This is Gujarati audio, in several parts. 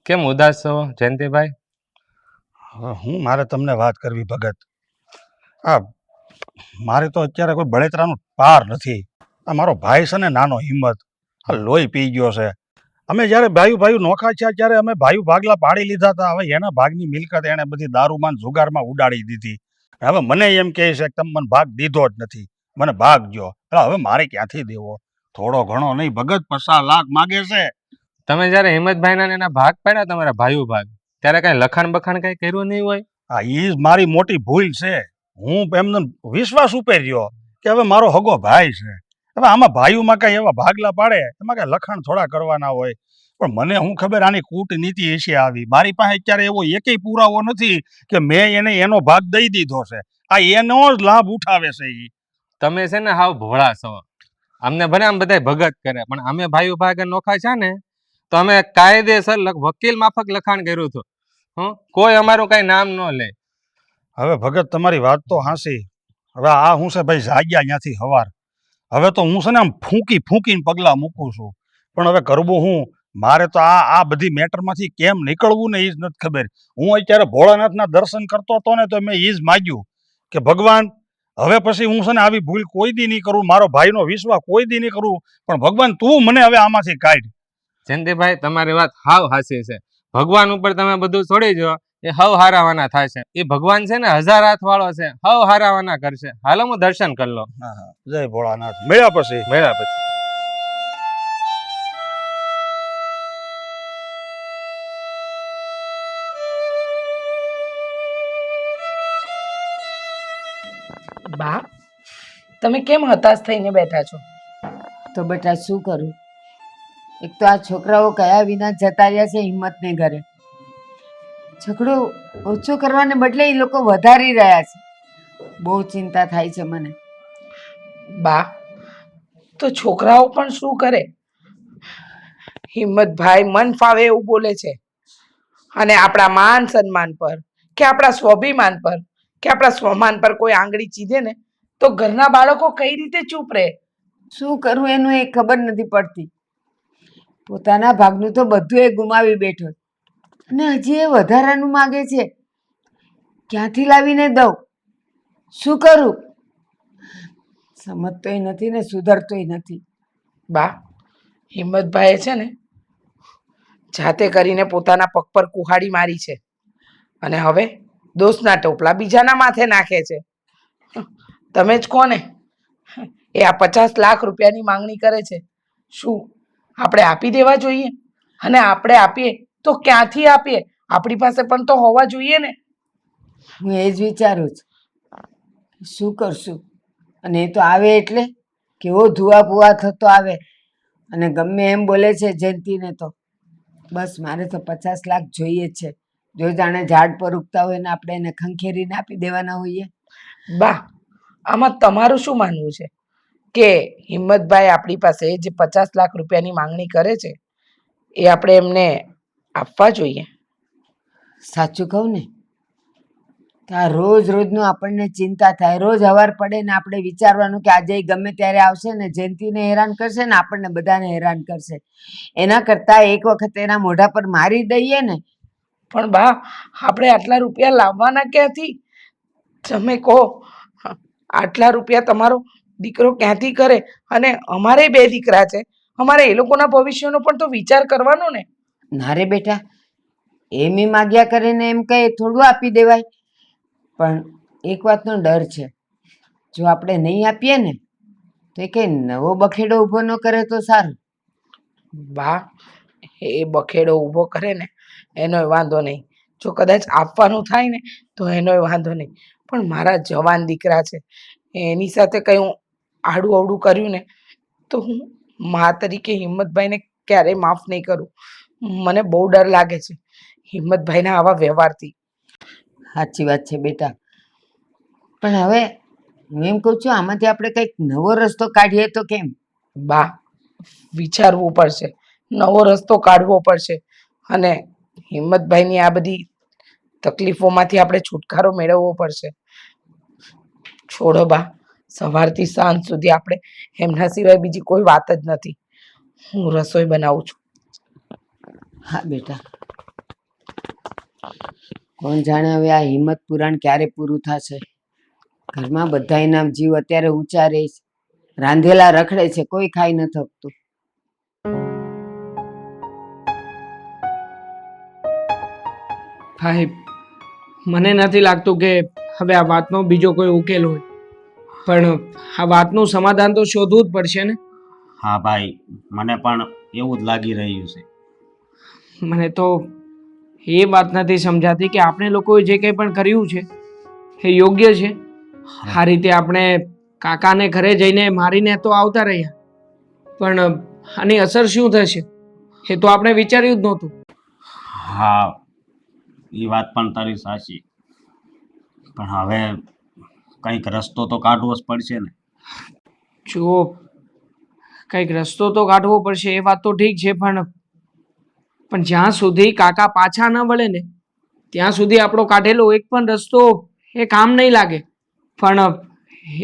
કેમ ઉદાસ છો જયંતિભાઈ? હવે મારે તમને વાત કરવી ભગત. આ મારે તો અત્યારે કોઈ બળેતરાનો પાર નથી. આ મારો ભાઈ છે ને નાનો હિંમત, આ લોહી પી ગયો છે. અમે જ્યારે ભાઈ નોખા થયા ત્યારે અમે ભાગલા પાડી લીધા હતા. હવે એના ભાગની મિલકત એણે બધી દારૂમાં ને જુગારમાં ઉડાડી દીધી. હવે મને એમ કહે છે કે તમે મને ભાગ દીધો જ નથી, મને ભાગ દ્યો. હવે મારે ક્યાંથી દેવો? થોડો ઘણો નહીં ભગત, 50 લાખ માગે છે. તમે જ્યારે હિંમતભાઈના ને એના ભાગ પાડ્યા તમારા ભાગ ત્યારે કઈ લખાણ બખાણ કઈ કર્યું નહીં હોય? હા, એ જ મારી મોટી ભૂલ છે. હું એમને વિશ્વાસ ઉપર રહ્યો કે હવે મારો હગો ભાઈ છે. હવે આમાં ભાઈઓમાં કઈ એવા ભાગલા પાડે એમાં કઈ લખાણ થોડા કરવાના હોય. પણ મને હું ખબર આની કૂટનીતિ હશે આવી. મારી પાસે અત્યારે એવો એકેય પુરાવો નથી કે મેં એને એનો ભાગ દઈ દીધો છે. આ એનો જ લાભ ઉઠાવે છે. તમે છે ને હાવ ભોળા છો. અમને ભલે આમ બધા ભગત કરે, પણ અમે ભાગ નોખા છે ને તો અમે કાયદેસર વકીલ માફક લખાણ કર્યું હતું. કોઈ અમારું કઈ નામ ન લે. હવે ભગત તમારી વાત તો હાંસી. હવે આ હું છે ભાઈ જાગ્યા ત્યાંથી હવાર. હવે તો હું છે ને આમ ફૂંકીને પગલાં મૂકું છું. પણ હવે કરવું હું? મારે તો આ બધી મેટરમાંથી કેમ નીકળવું ને એ જ નથી ખબર. હું અત્યારે ભોળાનાથના દર્શન કરતો હતો ને તો મેં એ જ માગ્યું કે ભગવાન હવે પછી હું છે ને આવી ભૂલ કોઈ દી નહીં કરું, મારો ભાઈનો વિશ્વાસ કોઈ દી નહીં કરું, પણ ભગવાન તું મને હવે આમાંથી કાઢ. જયંતિભાઈ તમારી વાત હાવ હાસી છે. ભગવાન ઉપર તમે બધું છોડી દો, એ હવ હારાવાના થાય છે. એ ભગવાન છે ને 1000 હાથ વાળો છે, હવ હારાવાના કરશે. હાલો હું દર્શન કરી લો. જય ભોળાનાથ. મળ્યા પછી. બા, તમે કેમ હતાશ થઈને બેઠા છો? તો બેટા શું કરું? એક તો આ છોકરાઓ કયા વિના જતા રહ્યા છે હિંમતને ઘરે. ઝઘડો ઓછો કરવાને બદલે એ લોકો વધારી રહ્યા છે. બહુ ચિંતા થાય છે મને. બા, તો છોકરાઓ પણ શું કરે? હિંમતભાઈ મન ફાવે એવું બોલે છે અને આપણા માન સન્માન પર કે આપણા સ્વાભિમાન પર કે આપણા સ્વમાન પર કોઈ આંગળી ચીધે ને તો ઘરના બાળકો કઈ રીતે ચૂપ રહે? શું કરવું એનું એ ખબર નથી પડતી. પોતાના ભાગનું તો બધું એ ગુમાવી બેઠો અને હજી એ વધારાનું માગે છે. ક્યાંથી લાવીને દઉં? શું કરું? સમજતોય નથી ને સુધરતોય નથી. બા, હિંમતભાઈએ છે ને જાતે કરીને પોતાના પગ પર કુહાડી મારી છે અને હવે દોષના ટોપલા બીજાના માથે નાખે છે. તમે જ કોને એ આ 50 લાખ રૂપિયાની માંગણી કરે છે. શું આપણે આપી દેવા જોઈએ? અને આપણે આપીએ તો ક્યાંથી આપીએ? આપણી પાસે પણ તો હોવા જોઈએ ને. હું એ જ વિચારું છું. શું કરશું? અને એ તો આવે એટલે કેવો ધુઆ પુઆ થતો આવે અને ગમે એમ બોલે છે જયંતીને તો. બસ મારે તો 50 લાખ જોઈએ જ છે. જો જાણે ઝાડ પર ઉગતા હોય ને આપણે એને ખંખેરીને આપી દેવાના હોઈએ. બા, આમાં તમારું શું માનવું છે કે હિંમતભાઈ આપણી પાસે જે 50 લાખ રૂપિયાની માંગણી કરે છે એ આપણે એમને આપવા જોઈએ? સાચું કહું ને તો આ રોજનું આપણને ચિંતા થાય. રોજ હવાર પડે ને આપણે વિચારવાનું કે આજે ગમે ત્યારે આવશે ને જયંતીને હેરાન કરશે ને આપણને બધાને હેરાન કરશે. એના કરતાં એક વખત એના મોઢા પર મારી દઈએ ને. પણ બા, આપણે આટલા રૂપિયા લાવવાના ક્યાંથી? તમે કહો, આટલા રૂપિયા તમારો દીકરો ક્યાંથી કરે? અને અમારે 2 દીકરા છે, અમારે એ લોકોના ભવિષ્યનો પણ તો વિચાર કરવાનો ને. ના રે બેટા, એમ માગ્યા કરીને એમ કહે થોડું આપી દેવાય. પણ એક વાતનો ડર છે, જો આપણે નહીં આપીએ ને તો એ કંઈ નવો બખેડો ઊભો ન કરે તો સારું. બા, એ બખેડો ઊભો કરે ને એનોય વાંધો નહીં. જો કદાચ આપવાનું થાય ને તો એનોય વાંધો નહીં. પણ મારા જવાન દીકરા છે, એની સાથે કંઈ હું આડું અવડું કર્યું ને તો હું મા તરીકે હિંમતભાઈને ક્યારેય માફ નહીં કરું. મને બહુ ડર લાગે છે હિંમતભાઈના આવા વ્યવહારથી. સાચી વાત છે બેટા, પણ હવે હું એમ કહું છું આમાંથી આપણે કંઈક નવો રસ્તો કાઢીએ તો કેમ? બા, વિચારવું પડશે, નવો રસ્તો કાઢવો પડશે અને હિંમતભાઈની આ બધી તકલીફોમાંથી આપણે છુટકારો મેળવવો પડશે. છોડો બા, સવારથી સાંજ સુધી આપણે એમના સિવાય બીજી કોઈ વાત જ નથી. હું રસોઈ બનાવું છું. હા બેટા. કોણ જાણે હવે આ હિંમત પુરાણ ક્યારે પૂરું થશે. ઘરમાં બધાયના જીવ અત્યારે ઊંચા રહે છે, રાંધેલા રખડે છે, કોઈ ખાઈ ન થકતું. ભાઈ મને નથી લાગતું કે હવે આ વાતનો બીજો કોઈ ઉકેલ હોય, પણ આ વાતનું સમાધાન તો શોધવું જ પડશે ને. હા ભાઈ, મને પણ એવું જ લાગી રહ્યું છે. મને તો એ વાત નથી સમજાતી કે આપણે લોકોએ જે કંઈ પણ કર્યું છે એ યોગ્ય છે. આ રીતે આપણે કાકાને ઘરે જઈને મારીને તો આવતા રહ્યા, પણ આની અસર શું થશે એ તો આપણે વિચાર્યું જ નહોતું. હા, એ વાત પણ તારી સાચી, પણ હવે કંઈક રસ્તો તો કાઢવો જ પડશે ને. જુઓ, કંઈક રસ્તો તો કાઢવો પડશે એ વાત તો ઠીક છે, પણ જ્યાં સુધી કાકા પાછા ન વળે ને ત્યાં સુધી આપણો કાઢેલો એક પણ રસ્તો એ કામ નહીં લાગે. પણ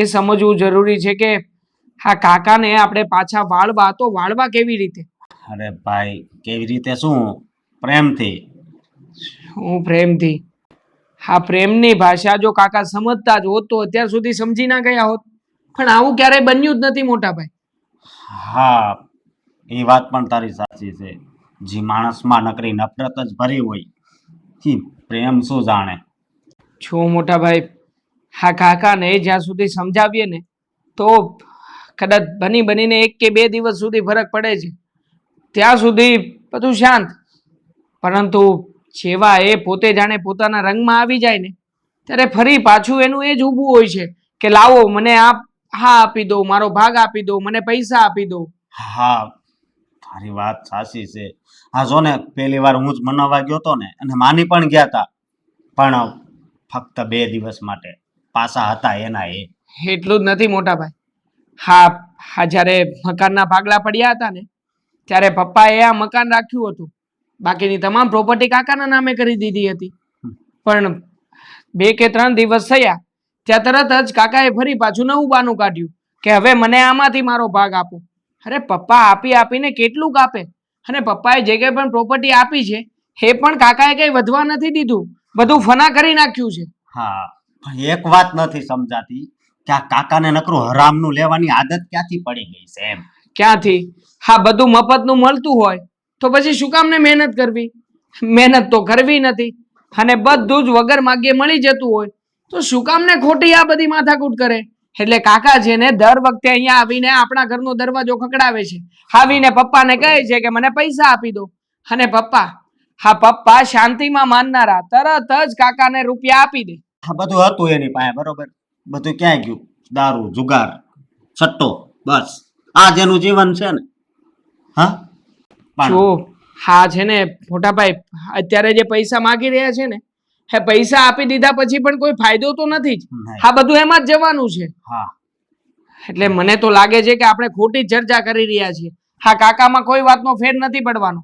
એ સમજવું જરૂરી છે કે આ કાકાને આપણે પાછા વાળવા તો વાળવા કેવી રીતે? અરે ભાઈ, કેવી રીતે શું? પ્રેમથી. હું પ્રેમથી? હા, પ્રેમની ભાષા જો કાકા સમજતા જ હોત તો અત્યાર સુધી સમજી ના ગયા હોત, પણ આવું ક્યારેય બન્યું જ નથી મોટા ભાઈ. હા, એ વાત પણ તારી સાચી છે. જે માણસમાં નકરી નફરત જ ભરી હોય, એ પ્રેમ શું જાણે. છો મોટા ભાઈ, હા કાકાને જ્યાં સુધી સમજાવીએ ને તો કદાચ બનીને 1 કે 2 દિવસ સુધી ફરક પડે છે, ત્યાં સુધી બધું શાંત. પરંતુ જેવા એ પોતે જાણે પોતાના રંગમાં આવી જાય ને ત્યારે ફરી પાછું એનું એ જ ઊભું હોય છે કે લાવો મને આ આપી દો, મારો ભાગ આપી દો, મને પૈસા આપી દો. હા, તારી વાત સાચી છે. હા જો ને, પહેલી વાર હું જ મનાવવા ગયો હતો ને, અને માની પણ ગયા હતા, પણ ફક્ત 2 દિવસ માટે. પાછા હતા એના એ. એટલું જ નથી મોટા ભાઈ, હા જ્યારે મકાનના ભાગલા પડ્યા હતા ને ત્યારે પપ્પાએ આ મકાન રાખ્યું હતું, બાકીની તમામ પ્રોપર્ટી કાકાના નામે કરી દીધી હતી. પણ 2 કે 3 દિવસ થયા ત્યાં તરત જ કાકાએ ફરી પાછું નવું બાનું કાઢ્યું કે હવે મને આમાંથી મારો ભાગ આપો. અરે પપ્પા આપીને કેટલું કાપે, અને પપ્પાએ જે કંઈ પણ પ્રોપર્ટી આપી છે એ પણ કાકાએ કંઈ વધવા નથી દીધું, બધું ફના કરી નાખ્યું છે. હા, પણ એક વાત નથી સમજાતી કે આ કાકાને નકરું હરામનું લેવાની આદત ક્યાંથી પડી ગઈ છે એમ. ક્યાંથી? હા, બધું મફતનું મળતું હોય તો પછી શું કામને મહેનત કરવી? મહેનત તો કરવી નથી, અને બધું જ વગર માગ્યે મળી જતું હોય તો શું કામને ખોટી આ બધી માથાકૂટ કરે? એટલે કાકા છે ને દર વખતે અહીંયા આવીને આપણા ઘરનો દરવાજો ખખડાવે છે, આવીને પપ્પાને કહે છે કે મને પૈસા આપી દો. અને પપ્પા શાંતિમાં માનનારા તરત જ કાકાને રૂપિયા આપી દે. આ બધું હતું એની પાસે, બરોબર? બધું ક્યાં ગયું? દારૂ, જુગાર, સટ્ટો, બસ આ જેનું જીવન છે ને. હા, પણ જો હા છે ને મોટા ભાઈ, અત્યારે જે પૈસા માગી રહ્યા છે ને એ પૈસા આપી દીધા પછી પણ કોઈ ફાયદો તો નથી જ. નહીં. આ બધું એમાં જ જવાનું છે. હા, એટલે મને તો લાગે છે કે આપણે ખોટી ચર્ચા કરી રહ્યા છીએ. હા, કાકામાં કોઈ વાતનો ફેર નથી પડવાનો.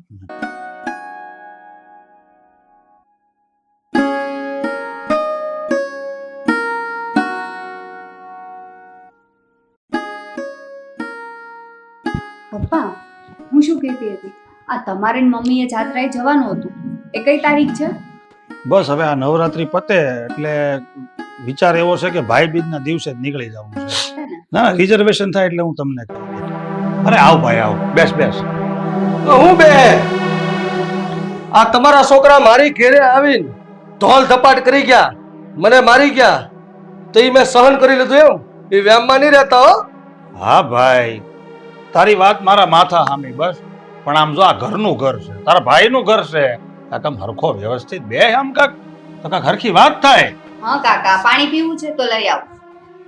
પપ્પા, હું શું કહેતી હતી, આ તમારે ને મમ્મીએ જાત્રાએ જવાનું હતું, એ કઈ તારીખ છે? બસ હવે આ નવરાત્રી પતે એટલે વિચાર એવો છે કે ભાઈ બીજના દિવસે જ નીકળી જવું છે. છે ને? ના, રિઝર્વેશન થાય એટલે હું તમને કહી દઈશ. અરે આવ ભાઈ આવ, બેસ બેસ. હું બે આ તમારા છોકરા મારી ઘેરે આવીને ધોલ ધપાટ કરી ગયા, મને મારી ગયા, તો ઈ મેં સહન કરી લીધું એમ? એ વ્યામમાં નહીં રહેતા હો. હા ભાઈ, તારી વાત મારા માથા સામી, બસ. પણ આમ જો આ ઘરનું ઘર છે, તારા ભાઈનું ઘર છે, કાકા હરખો વ્યવસ્થિત બે આમ કાક તો કાક હરખી વાત થાય. હા કાકા, પાણી પીવું છે તો લઈ આવો.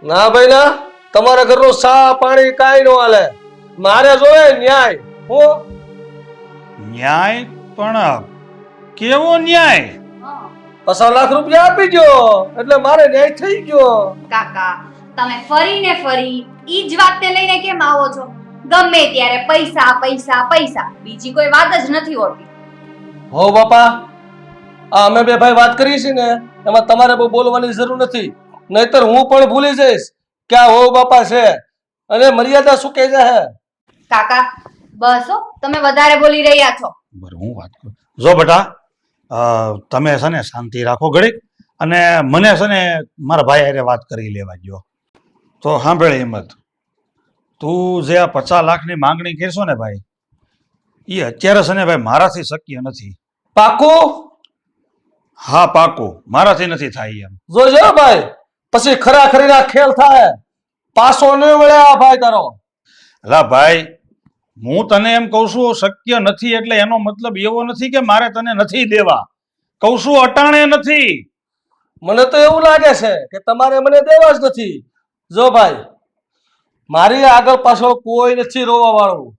ના ભાઈ ના, તમારા ઘરનું સા પાણી કાંઈ ન હાલે, મારે જોવે ન્યાય. હું ન્યાય? પણ કેવો ન્યાય? હા. 5 લાખ રૂપિયા આપી દો એટલે મારે ન્યાય થઈ ગયો. કાકા, તમે ફરીને ફરી ઈ જ વાતને લઈને કેમ આવો છો? ગમે ત્યારે પૈસા પૈસા પૈસા, બીજી કોઈ વાત જ નથી હોતી. હો બાપા, આ અમે બે ભાઈ વાત કરીએ છીએ ને એમાં તમારે બહુ બોલવાની જરૂર નથી, નહીતર હું પણ ભૂલી જઈશ કે આ હો બાપા છે અને મર્યાદા શું કહે છે. કાકા બસ હો, તમે વધારે બોલી રહ્યા છો. બરાબર, હું વાત કરું. જો બેટા, તમે છે ને શાંતિ રાખો ઘડીક, અને મને છે ને મારા ભાઈ હારે વાત કરી લેવા દ્યો. તો સાંભળ હિંમત, તું જે આ 50 લાખની માંગણી કરશો ને ભાઈ, એ અત્યારે છે ને ભાઈ મારાથી શક્ય નથી. પાકું હા પાકું, મારાથી નથી થાય એમ. જોજો ભાઈ, પછી ખરાખરીના ખેલ થાય, પાછો ન વળે આ ભાઈ તારો. અલા ભાઈ, હું તને એમ કહું છું શક્ય નથી એટલે એનો મતલબ એવો નથી કે મારે તને નથી દેવા. કહું છું અટાણે નથી. મને તો એવું લાગે છે કે તમારે મને દેવા જ નથી. જો ભાઈ, મારી આગળ પાછળ કોઈ નથી રોવા વાળું.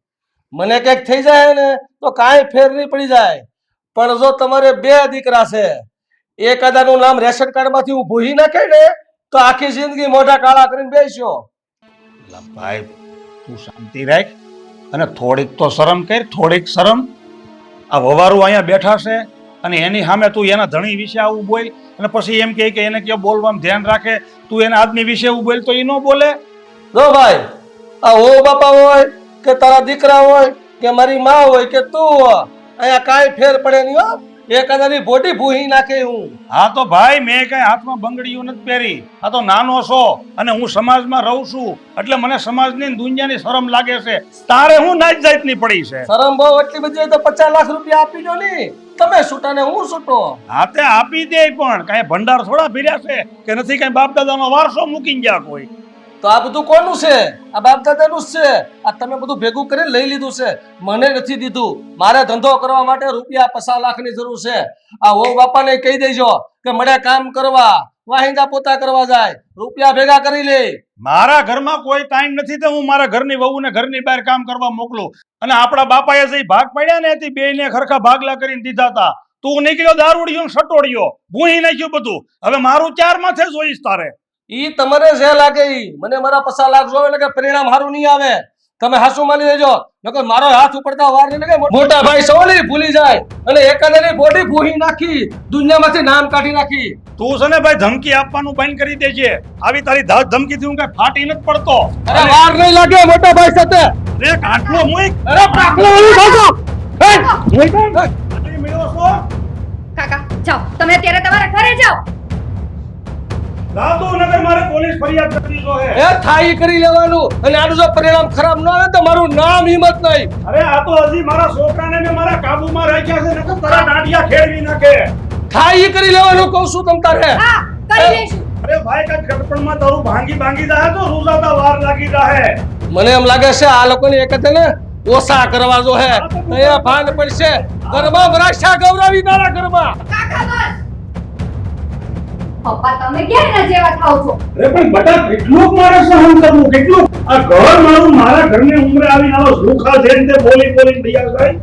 મને કંઈક થઈ જાય ને તો કાંઈ ફેર નહીં પડી જાય. પણ જો તમારે 2 દીકરા છે, એકાદાનું નામ રેશન કાર્ડમાંથી હું ભૂહી નાખે ને તો આખી જિંદગી મોઢા કાળા કરીને બેસ્યો. અલા ભાઈ, તું શાંતિ રાખ અને થોડીક તો શરમ કર, થોડીક શરમ. આ વવારું અહીંયા બેઠા છે અને એની સામે તું એના ધણી વિશે આવું બોલ, અને પછી એમ કહે કે એને કયો બોલવામાં ધ્યાન રાખે, તું એના આદમી વિશે એવું બોલ તો એ ન બોલે. જો ભાઈ, આ હો બાપા હોય કે તારા દીકરા હોય કે મારી માં હોય કે તું હોય, અહીંયા કાંઈ ફેર પડે નહીં હો. એકાદાની બોડી ભૂહી નાખે હું. હા તો ભાઈ, મેં કઈ હાથમાં બંગડીઓ નથી પહેરી. આ તો નાનો છો અને હું સમાજમાં રહું છું એટલે મને સમાજની દુનિયાની શરમ લાગે છે. તારે હું નાચ જાતની પડી છે. શરમ બહુ એટલી બધી હોય તો 50 લાખ રૂપિયા આપી દો ને. તમે છૂટા ને હું છૂટો. હાથે આપી દે, પણ કઈ ભંડાર થોડા ફેર્યા છે કે નથી કઈ બાપ દાદાનો વારસો મૂકી ગયા કોઈ. તો આ બધું કોનું છે? આ બાપ દાદાનું જ છે. આ તમે બધું ભેગું કરીને લઈ લીધું છે, મને નથી દીધું. મારે ધંધો કરવા માટે રૂપિયા 50 લાખની જરૂર છે. આ ઓ બાપાને કહી દેજો કે મને કામ કરવા, વાહિંદા પોતા કરવા જાય, રૂપિયા ભેગા કરી લે. મારા ઘરમાં કોઈ ટાઈમ નથી તો હું મારા ઘરની વહુને ઘરની બહાર કામ કરવા મોકલું. અને આપણા બાપાએ જે ભાગ પડ્યા ને એથી બેયને ખરખા ભાગલા કરીને દીધા હતા. તું નીકળ્યો દારૂડિયો ને સટોડિયો, ભૂહી નાખ્યું બધું. હવે મારું 4 માથે જોઈશ તારે. ઈ તમારે જે લાગે ઈ. મને મારા 50 લાખ જોવે એટલે કે પરિણામ સારું નહીં આવે. તમે હાસુ માની લેજો, નકર મારો હાથ ઉપડતા વાર નહીં લાગે. મોટા ભાઈ સૌની ભૂલી જાય અને એકાદાની બોડી ભૂહી નાખી, દુનિયામાંથી નામ કાઢી નાખી. તું છે ને ભાઈ ધમકી આપવાનું બંધ કરી દેજે. આવી તારી ધમકીથી હું કઈ ફાટી નથી પડતો. અરે વાર નહીં લાગે મોટા ભાઈ સાથે. અરે કાટલો મુઈક. અરે પાકલો ઓલી ભાગો. આટલી મેળો છો? કાકા જાઓ, તમે અત્યારે તમારા ઘરે જાઓ. દાદુ નગર મારે પોલીસ ફરિયાદ કરવી જોઈએ. એ થાય કરી લેવાનું, અને આનું જો પરિણામ ખરાબ ન આવે તો મારું નામ હિંમત નહીં. અરે આ તો હજી મારા છોકરાને મેં મારા કાબુમાં રાખ્યા છે, નકર તારા દાંડિયા ખેડવી નાખે. થાય કરી લેવાનું કહું છું તમ તારે. હા, કરી લેશું. અરે ભાઈ કઈ ગડપણમાં તારું ભાંગી જાય તો રૂજાતા વાર લાગી જાય. મને એમ લાગે છે આ લોકોની એક ને ઓછા કરવા જો હે અહીંયા ભાન પડશે. ઘરમાં ભરાશા ગૌરવી તારા ઘરમાં. કાકા બસ. પપ્પા તમે ક્યારે ના જેવા થાવ છો? અરે પણ બટા કેટલું મારે સહન કરવું, કેટલું. આ ઘર મારું મારા ઘરની ઉંમરે આવીને આવો ઝૂખા જેમ તે બોલી દયા જાય.